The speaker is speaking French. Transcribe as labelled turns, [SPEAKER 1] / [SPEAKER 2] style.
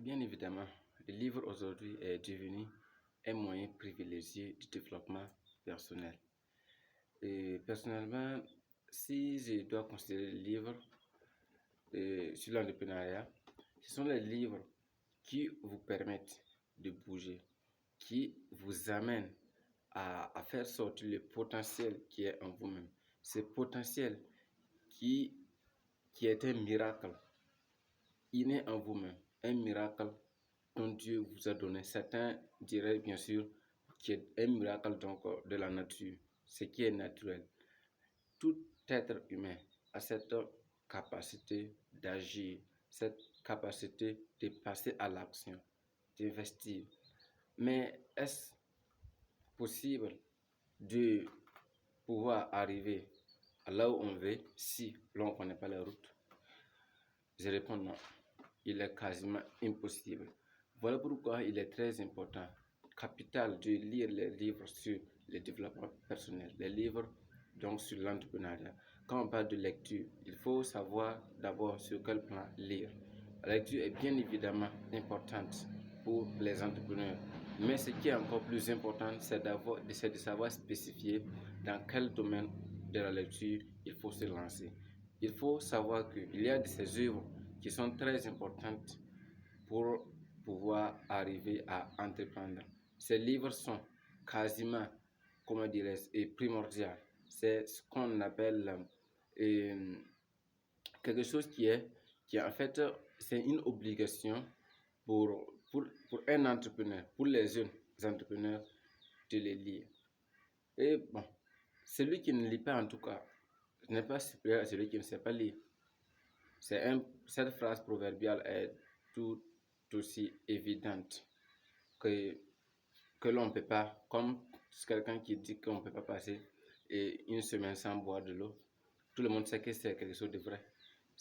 [SPEAKER 1] Bien évidemment, le livre aujourd'hui est devenu un moyen privilégié du développement personnel. Et personnellement, si je dois considérer les livres sur l'entrepreneuriat, ce sont les livres qui vous permettent de bouger, qui vous amènent à faire sortir le potentiel qui est en vous-même. Ce potentiel qui, qui est un miracle inné en vous-même, un miracle dont Dieu vous a donné. Certains diraient bien sûr qu'il est un miracle donc de la nature, ce qui est naturel. Tout être humain a cette capacité d'agir, cette capacité de passer à l'action, d'investir. Mais est-ce possible de pouvoir arriver à là où on veut si l'on ne connaît pas la route? Je réponds non. Il est quasiment impossible. Voilà pourquoi il est très important, capital, de lire les livres sur le développement personnel, les livres donc sur l'entrepreneuriat. Quand on parle de lecture, il faut savoir d'abord sur quel plan lire. La lecture est bien évidemment importante pour les entrepreneurs, mais ce qui est encore plus important, c'est de savoir spécifier dans quel domaine de la lecture il faut se lancer. Il faut savoir qu'il y a de ces œuvres qui sont très importantes pour pouvoir arriver à entreprendre. Ces livres sont quasiment, comment dirais-je, primordiaux. C'est ce qu'on appelle quelque chose qui est en fait, c'est une obligation pour un entrepreneur, pour les jeunes entrepreneurs de les lire. Et bon, celui qui ne lit pas en tout cas n'est pas supérieur à celui qui ne sait pas lire. Cette phrase proverbiale est tout aussi évidente que, que l'on ne peut pas, comme quelqu'un qui dit qu'on ne peut pas passer une semaine sans boire de l'eau. Tout le monde sait que c'est quelque chose de vrai.